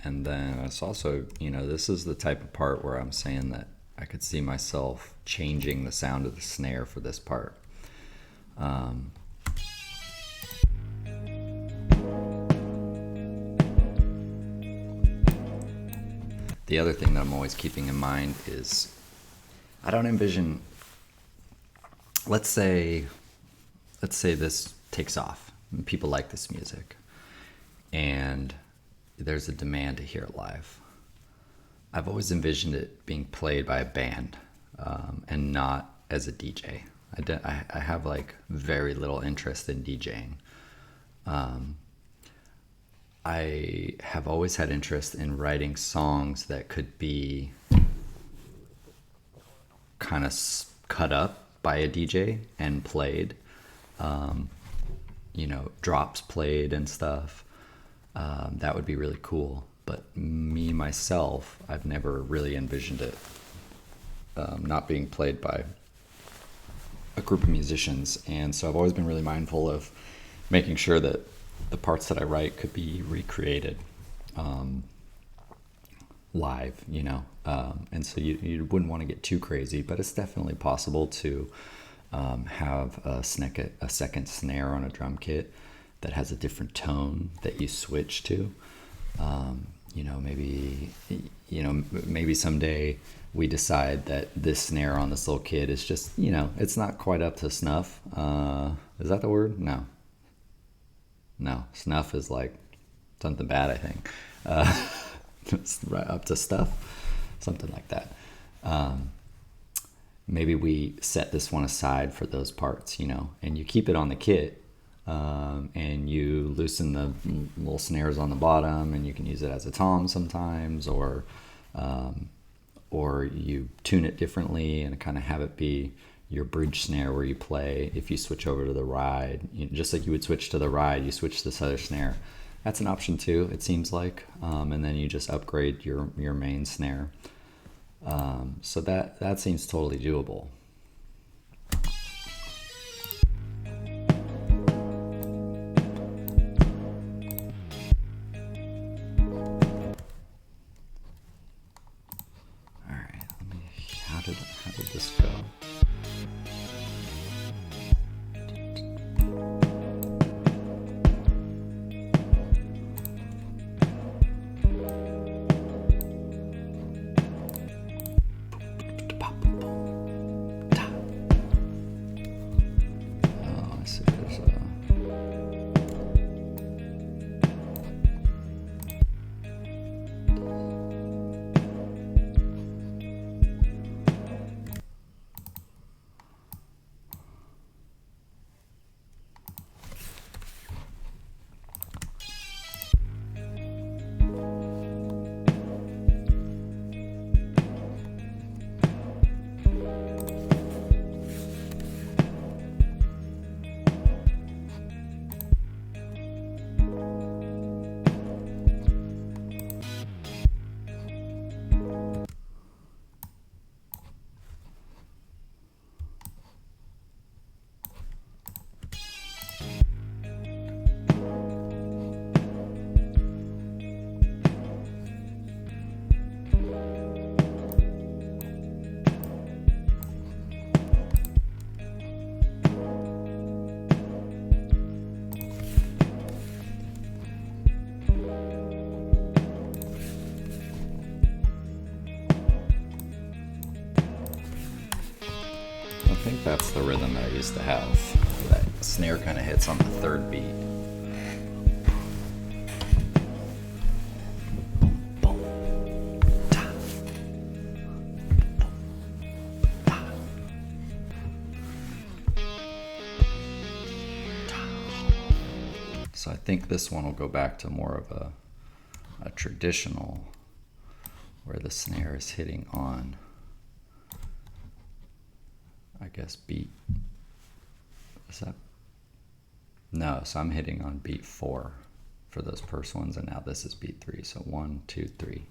and then it's also, you know, this is the type of part where I'm saying that I could see myself changing the sound of the snare for this part. The other thing that I'm always keeping in mind is I don't envision, let's say this takes off and people like this music and there's a demand to hear it live. I've always envisioned it being played by a band and not as a DJ. I have like very little interest in DJing. I have always had interest in writing songs that could be kind of cut up by a DJ and played, you know, drops played and stuff. That would be really cool. But me, myself, I've never really envisioned it not being played by a group of musicians. And so I've always been really mindful of making sure that the parts that I write could be recreated live, you know. And so you wouldn't want to get too crazy, but it's definitely possible to have a second snare on a drum kit that has a different tone that you switch to. You know, maybe someday we decide that this snare on this little kid is just, it's not quite up to snuff. Is that the word? No. No, snuff is like something bad, I think. It's right up to stuff, something like that. Maybe we set this one aside for those parts, and you keep it on the kit, and you loosen the little snares on the bottom, and you can use it as a tom sometimes, or you tune it differently and kind of have it be your bridge snare where you play. If you switch over to the ride, just like you would switch to the ride, you switch to this other snare. That's an option too, it seems like. And then you just upgrade your main snare. So that seems totally doable. All right, how did this go? I think that's the rhythm that I used to have. That snare kind of hits on the third beat. So I think this one will go back to more of a traditional, where the snare is hitting on, I guess, beat. Is that? No, so I'm hitting on beat 4 for those first ones, and now this is beat 3. So 1, 2, 3.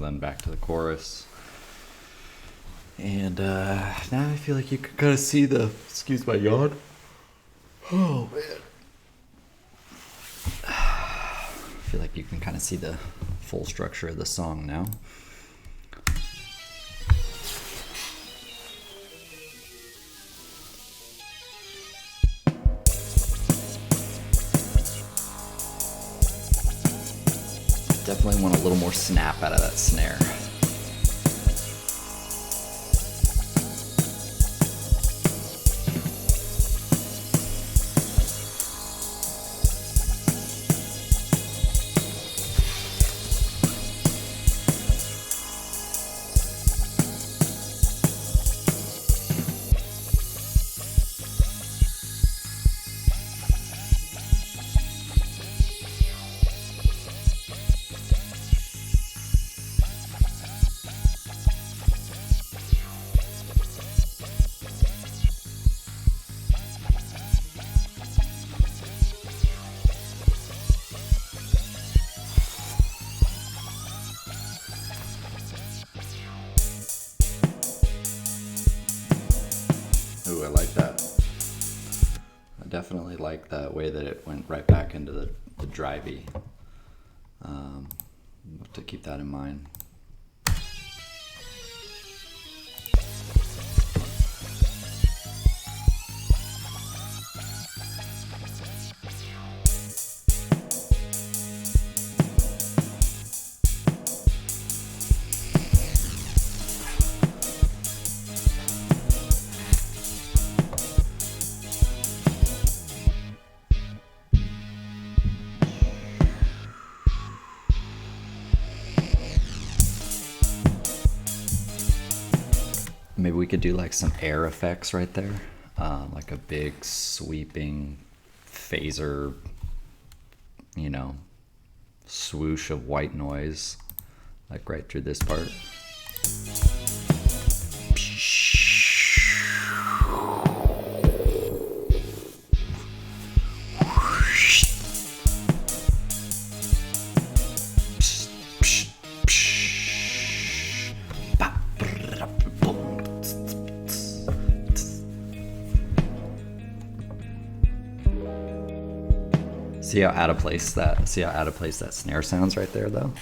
then back to the chorus. And now I feel like you can kind of see the, excuse my yawn. Oh man. I feel like you can kind of see the full structure of the song now. Definitely want a little more snap out of that snare. Ooh, I like that. I definitely like that way that it went right back into the drivey. Have to keep that in mind. Maybe we could do like some air effects right there, like a big sweeping phaser, you know, swoosh of white noise, like right through this part. See how out of place that snare sounds right there though?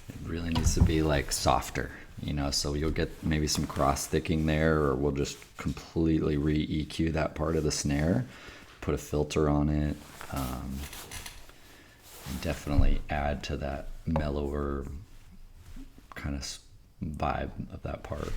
It really needs to be like softer, you know, so you'll get maybe some cross sticking there, or we'll just completely re-EQ that part of the snare, put a filter on it, definitely add to that mellower kind of vibe of that part.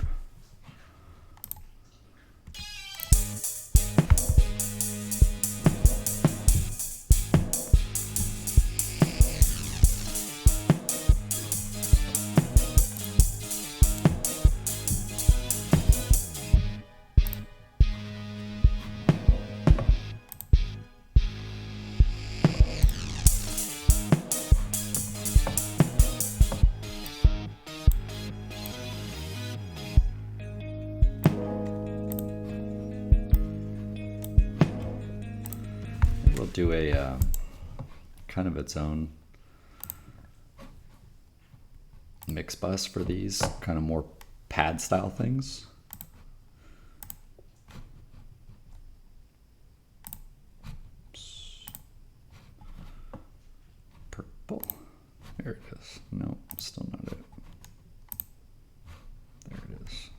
We'll do a kind of its own mix bus for these kind of more pad style things. Purple. There it is. No, still not it. There it is.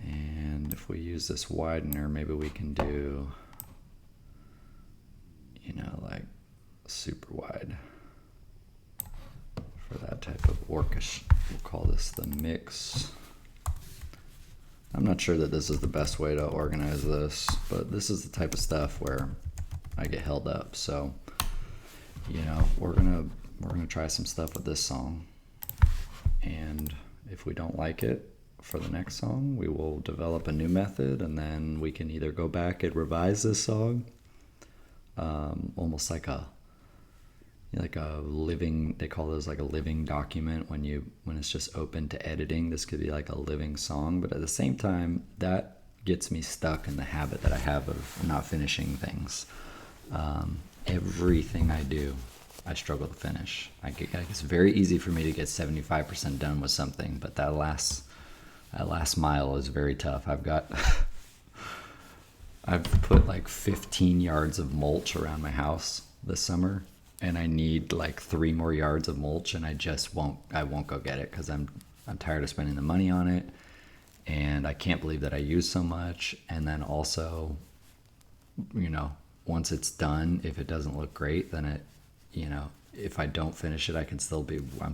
And if we use this widener, maybe we can do, you know, like super wide for that type of orchestra. We'll call this the mix. I'm not sure that this is the best way to organize this, but this is the type of stuff where I get held up. So, you know, we're gonna try some stuff with this song, and if we don't like it for the next song, we will develop a new method, and then we can either go back and revise this song, almost like a living, they call this like a living document when it's just open to editing. This could be like a living song, but at the same time, that gets me stuck in the habit that I have of not finishing things. Everything I do I struggle to finish. It's very easy for me to get 75% done with something, but that last mile is very tough. I've put like 15 yards of mulch around my house this summer, and I need like 3 more yards of mulch, and I won't go get it because I'm tired of spending the money on it, and I can't believe that I use so much. And then also, once it's done, if it doesn't look great, then if I don't finish it, I'm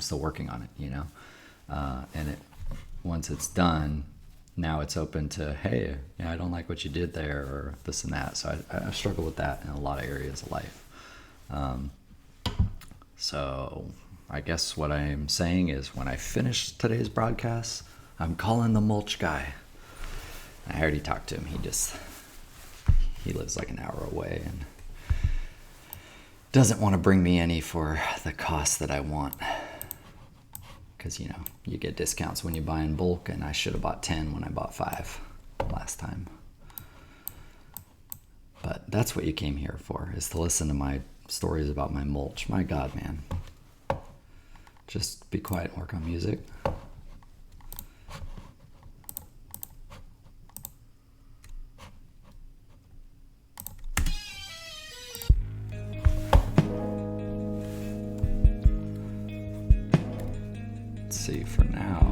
still working on it, and once it's done, now it's open to, hey, I don't like what you did there, or this and that. So I struggle with that in a lot of areas of life. So I guess what I'm saying is, when I finish today's broadcast, I'm calling the mulch guy. I already talked to him. He lives like an hour away and doesn't want to bring me any for the cost that I want. Because, you get discounts when you buy in bulk, and I should have bought 10 when I bought 5 last time. But that's what you came here for, is to listen to my stories about my mulch. My God, man. Just be quiet and work on music. See for now.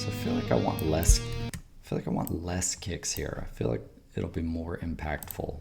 I feel like I want less kicks here. I feel like it'll be more impactful.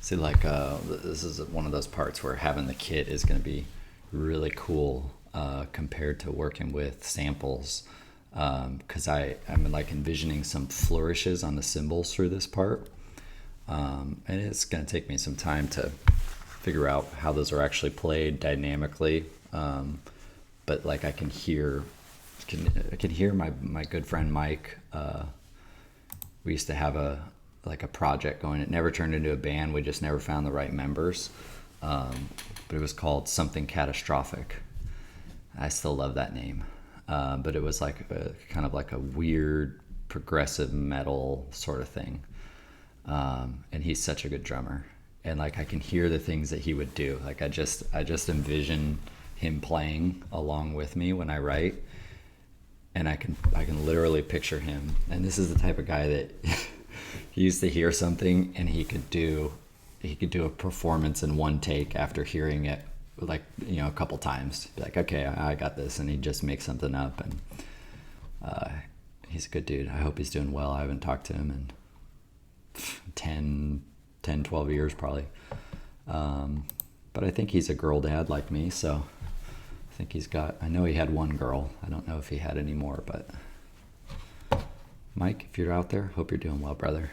See, this is one of those parts where having the kit is going to be really cool compared to working with samples, because I'm like envisioning some flourishes on the cymbals through this part, and it's going to take me some time to figure out how those are actually played dynamically, but like I can hear my good friend Mike. We used to have a project going. It never turned into a band. We just never found the right members. But it was called Something Catastrophic. I still love that name. But it was kind of like a weird progressive metal sort of thing. And he's such a good drummer. And I can hear the things that he would do. I just envision him playing along with me when I write. And I can literally picture him. And this is the type of guy that he used to hear something and he could do a performance in one take after hearing it a couple times. Be like, okay, I got this, and he'd just make something up. And he's a good dude. I hope he's doing well. I haven't talked to him in 12 years probably. But I think he's a girl dad like me, so I think I know he had one girl. I don't know if he had any more, but Mike, if you're out there, hope you're doing well, brother.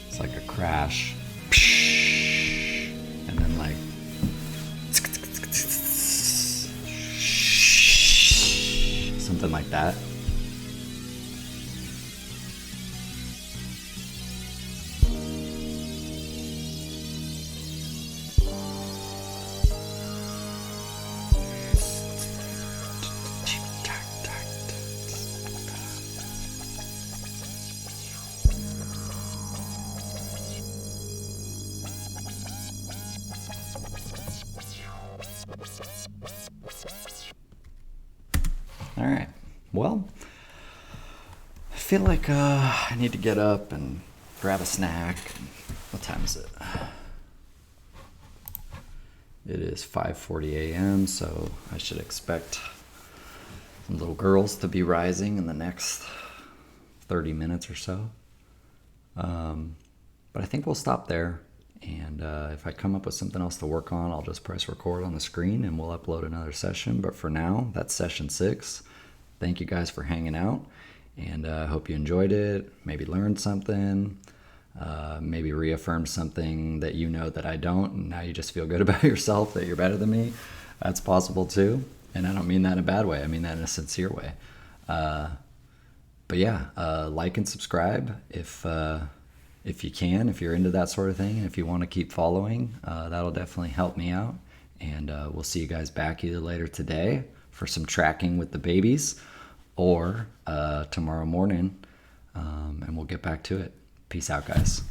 It's like a crash. And then something like that. All right. Well, I feel like I need to get up and grab a snack. What time is it? It is 5:40 a.m., so I should expect some little girls to be rising in the next 30 minutes or so. But I think we'll stop there. And if I come up with something else to work on, I'll just press record on the screen and we'll upload another session. But for now, that's session 6. Thank you guys for hanging out. And I hope you enjoyed it, maybe learned something, maybe reaffirmed something that you know that I don't, and now you just feel good about yourself that you're better than me. That's possible too. And I don't mean that in a bad way. I mean that in a sincere way. But yeah, like and subscribe if you can, if you're into that sort of thing, and if you want to keep following, that'll definitely help me out. And we'll see you guys back either later today for some tracking with the babies, or tomorrow morning, and we'll get back to it. Peace out, guys.